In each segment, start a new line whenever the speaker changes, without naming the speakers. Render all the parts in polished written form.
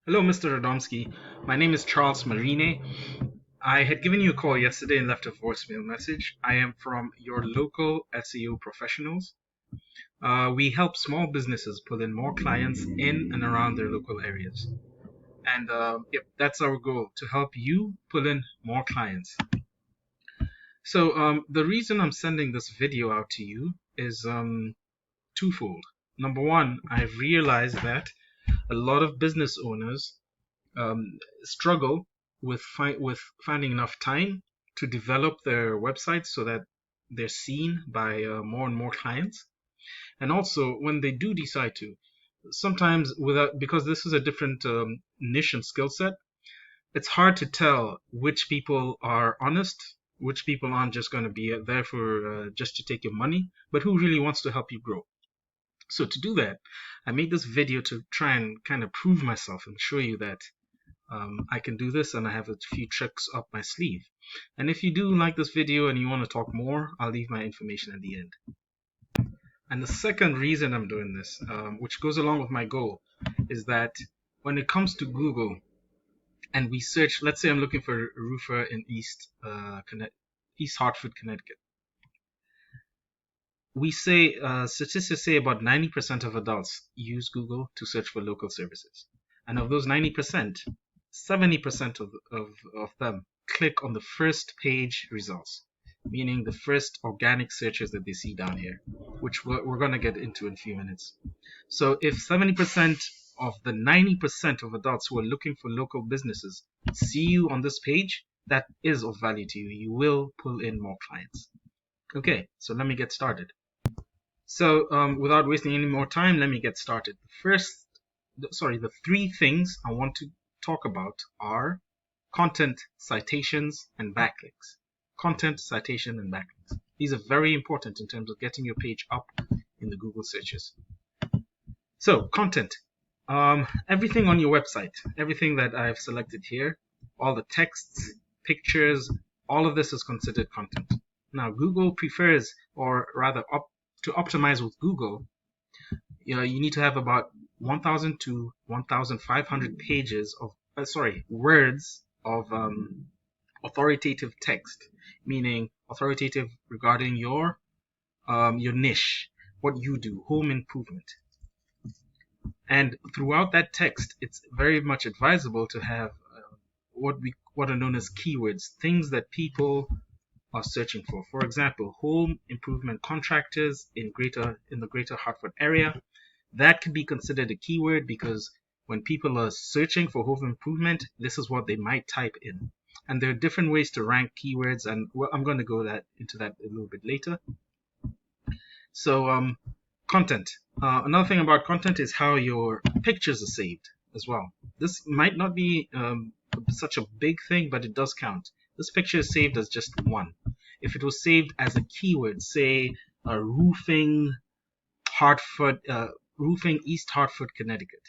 Hello, Mr. Radomski. My name is Charles Marine. I had given you a call yesterday and left a voicemail message. I am from your local SEO professionals. We help small businesses pull in more clients in and around their local areas. And yep, that's our goal, to help you pull in more clients. So the reason I'm sending this video out to you is twofold. Number one, I've realized that a lot of business owners struggle with finding enough time to develop their websites so that they're seen by more and more clients. And also, when they do decide to, sometimes because this is a different niche and skill set, it's hard to tell which people are honest, which people aren't just going to be there for just to take your money, but who really wants to help you grow. So to do that, I made this video to try and kind of prove myself and show you that I can do this, and I have a few tricks up my sleeve. And if you do like this video and you want to talk more, I'll leave my information at the end. And the second reason I'm doing this, which goes along with my goal, is that when it comes to Google and we search, let's say I'm looking for a roofer in East Hartford, Connecticut. We say statistics say about 90% of adults use Google to search for local services. And of those 90%, 70% of them click on the first page results, meaning the first organic searches that they see down here, which we're going to get into in a few minutes. So if 70% of the 90% of adults who are looking for local businesses see you on this page, that is of value to you. You will pull in more clients. Okay, so let me get started. So without wasting any more time, let me get started. The three things I want to talk about are content, citations, and backlinks. Content, citation, and backlinks. These are very important in terms of getting your page up in the Google searches. So content, everything on your website, everything that I've selected here, all the texts, pictures, all of this is considered content. Now Google prefers, or rather to optimize with Google, you need to have about 1,000 to 1,500 pages of words of authoritative text, meaning authoritative regarding your niche, what you do, home improvement. And throughout that text, it's very much advisable to have what are known as keywords, things that people are searching for. For example, home improvement contractors in the greater Hartford area. That could be considered a keyword because when people are searching for home improvement, this is what they might type in. And there are different ways to rank keywords, and I'm going to go into that a little bit later. So content. Another thing about content is how your pictures are saved as well. This might not be such a big thing, but it does count. This picture is saved as just one. If it was saved as a keyword, say roofing East Hartford, Connecticut,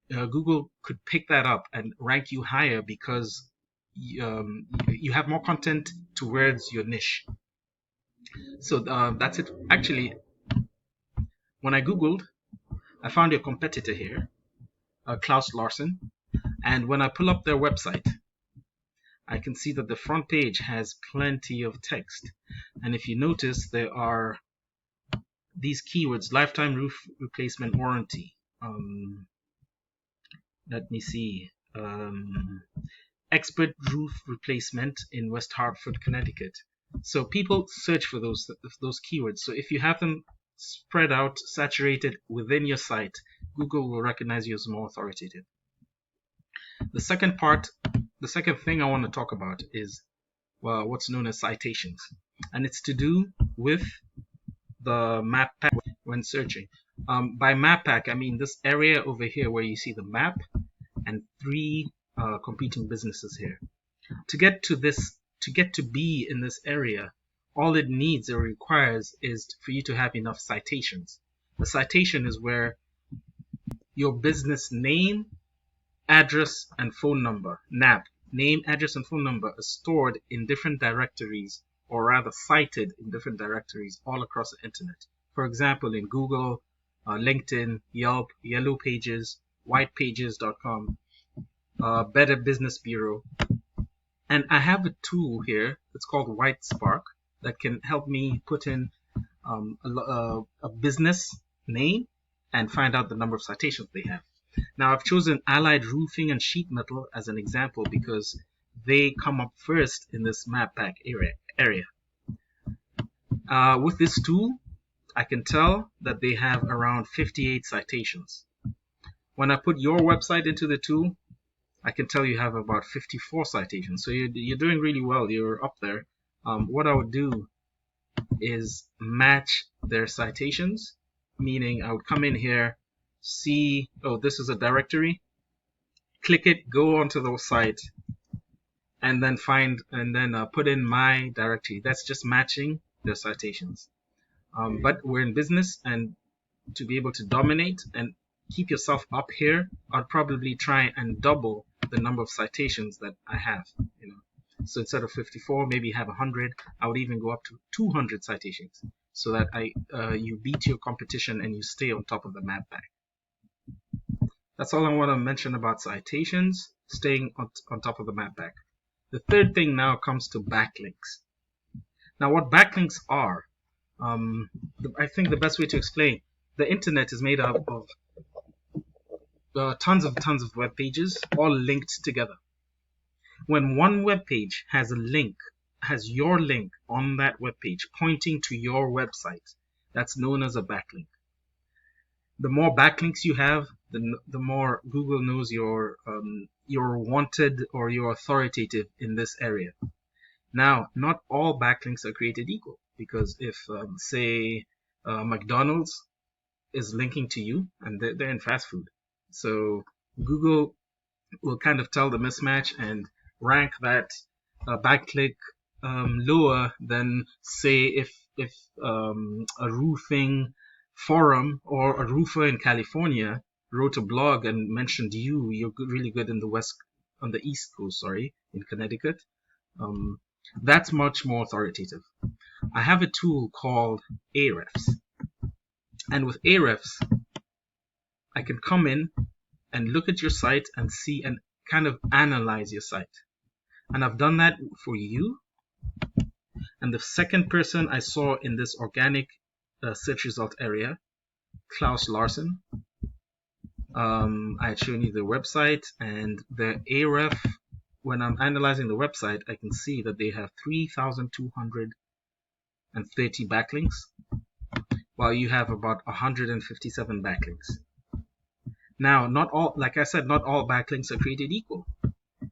Google could pick that up and rank you higher because you have more content towards your niche. So that's it. Actually, when I Googled, I found your competitor here, Klaus Larson, and when I pull up their website, I can see that the front page has plenty of text. And if you notice, there are these keywords: lifetime roof replacement warranty. Let me see. Expert roof replacement in West Hartford, Connecticut. So people search for those keywords. So if you have them spread out, saturated within your site, Google will recognize you as more authoritative. The second thing I want to talk about is what's known as citations, and it's to do with the map pack when searching. By map pack, I mean this area over here where you see the map and three competing businesses here. To get to be in this area, all it needs or requires is for you to have enough citations. A citation is where your business name, address, and phone number, NAP, name, address, and phone number, are stored in different directories, or rather cited in different directories all across the internet. For example, in Google, LinkedIn, Yelp, Yellow Pages, whitepages.com. Better Business Bureau. And I have a tool here that's called White Spark that can help me put in a business name and find out the number of citations they have. Now I've chosen Allied Roofing and Sheet Metal as an example because they come up first in this map pack area. With this tool, I can tell that they have around 58 citations. When I put your website into the tool, I can tell you have about 54 citations. So you're doing really well. You're up there. What I would do is match their citations, meaning I would come in here, see, oh, this is a directory, click it, go onto the site, and then put in my directory. That's just matching their citations. But we're in business, and to be able to dominate and keep yourself up here, I'd probably try and double the number of citations that I have. So instead of 54, maybe have 100. I would even go up to 200 citations, so that you beat your competition and you stay on top of the map pack. That's all I want to mention about citations, staying on top of the map pack. The third thing now comes to backlinks. Now, what backlinks are, I think the best way to explain, the internet is made up of tons of web pages, all linked together. When one web page has your link on that web page pointing to your website, that's known as a backlink. The more backlinks you have, the more Google knows you're wanted or you're authoritative in this area. Now, not all backlinks are created equal, because if, say, McDonald's is linking to you, and they're in fast food, so Google will kind of tell the mismatch and rank that backlink lower than, say, if a roofing forum or a roofer in California wrote a blog and mentioned you're really good in on the East Coast, in Connecticut. That's much more authoritative. I have a tool called Ahrefs, and with Ahrefs, I can come in and look at your site and see and kind of analyze your site. And I've done that for you. And the second person I saw in this organic search result area, Klaus Larsen, I had shown you the website and the Ahrefs. When I'm analyzing the website, I can see that they have 3,230 backlinks, while you have about 157 backlinks. Now, not all, like I said, not all backlinks are created equal.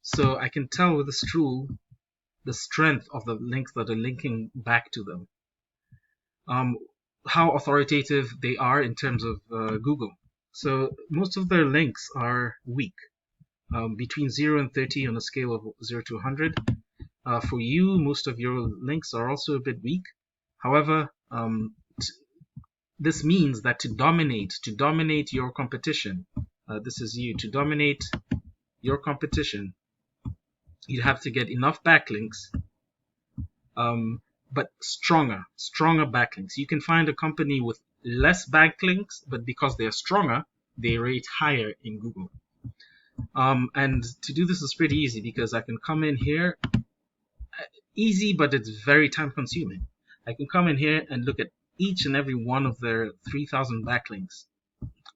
So I can tell with this tool the strength of the links that are linking back to them. How authoritative they are in terms of Google. So most of their links are weak. Between 0 and 30 on a scale of 0 to 100. For you, most of your links are also a bit weak. However, this means that to dominate your competition, this is you, to dominate your competition, you have to get enough backlinks, but stronger backlinks. You can find a company with less backlinks, but because they are stronger, they rate higher in Google. And to do this is pretty easy, because I can come in here, easy, but it's very time consuming. I can come in here and look at each and every one of their 3,000 backlinks,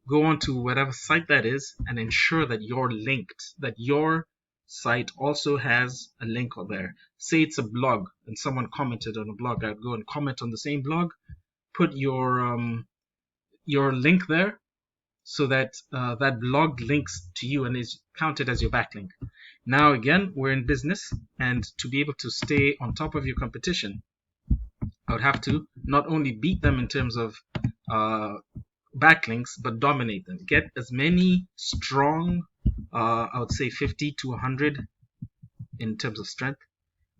go on to whatever site that is, and ensure that you're linked, that your site also has a link there. Say it's a blog and someone commented on a blog, I'd go and comment on the same blog, put your link there, so that that blog links to you and is counted as your backlink. Now again, we're in business, and to be able to stay on top of your competition, I would have to not only beat them in terms of backlinks, but dominate them. Get as many strong, I would say 50 to 100 in terms of strength,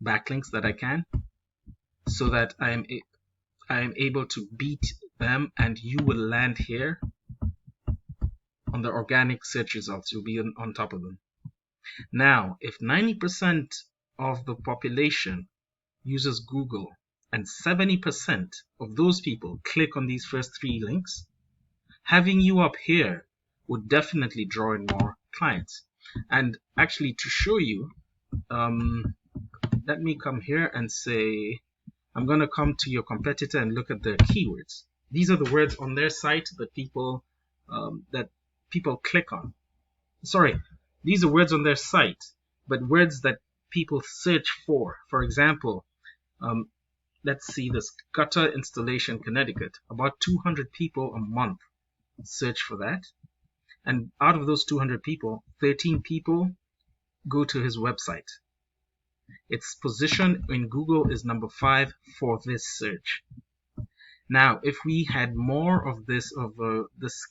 backlinks that I can, so that I am able to beat them, and you will land here on the organic search results. You'll be on top of them. Now, if 90% of the population uses Google and 70% of those people click on these first 3 links, having you up here would definitely draw in more clients. And actually, to show you, let me come here and say, I'm going to come to your competitor and look at their keywords. These are the words on their site that people click on. Sorry, these are words on their site, but words that people search for. For example, let's see this, gutter installation Connecticut. About 200 people a month search for that. And out of those 200 people, 13 people go to his website. Its position in Google is number 5 for this search. Now, if we had more of this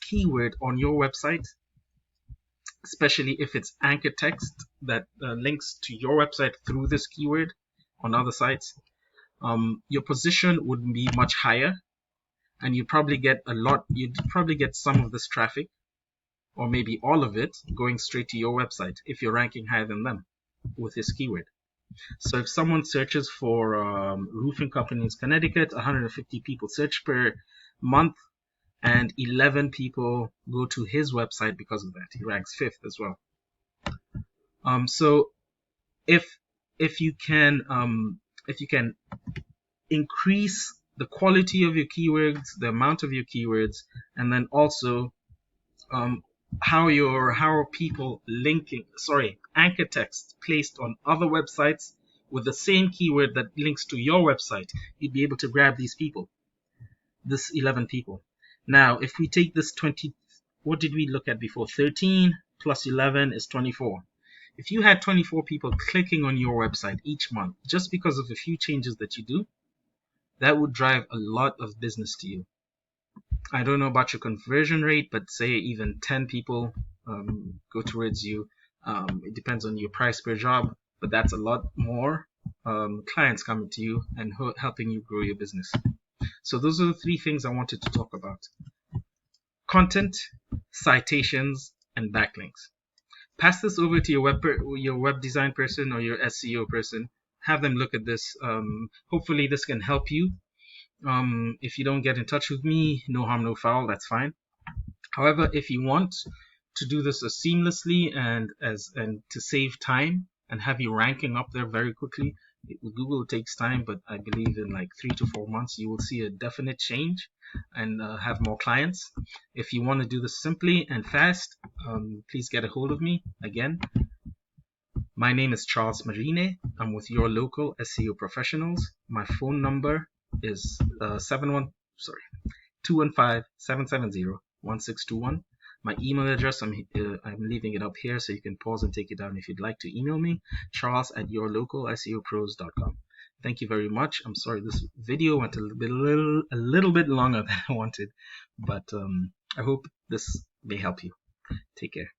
keyword on your website, especially if it's anchor text that links to your website through this keyword on other sites, your position would be much higher, and you'd probably get some of this traffic, or maybe all of it, going straight to your website if you're ranking higher than them with this keyword. So if someone searches for roofing companies Connecticut, 150 people search per month, and 11 people go to his website because of that. He ranks 5th as well. So if you can increase the quality of your keywords, the amount of your keywords, and then also how are people linking, anchor text placed on other websites with the same keyword that links to your website, you'd be able to grab these people, this 11 people. Now, if we take this 20, what did we look at before? 13 plus 11 is 24. If you had 24 people clicking on your website each month, just because of a few changes that you do, that would drive a lot of business to you. I don't know about your conversion rate, but say even 10 people go towards you. It depends on your price per job, but that's a lot more clients coming to you and helping you grow your business. So those are the 3 things I wanted to talk about: content, citations, and backlinks. Pass this over to your web design person or your SEO person. Have them look at this. Hopefully this can help you. If you don't get in touch with me, no harm, no foul, that's fine. However, if you want to do this as seamlessly and to save time and have you ranking up there very quickly, with Google it takes time, but I believe in like 3 to 4 months you will see a definite change and have more clients. If you want to do this simply and fast, please get a hold of me. Again, my name is Charles Marine. I'm with Your Local SEO Professionals. My phone number is 215-770-1621. My email address, I'm leaving it up here, so you can pause and take it down if you'd like to email me, charles@yourlocalseopros.com. Thank you very much. I'm sorry this video went a little bit longer than I wanted, but I hope this may help you. Take care.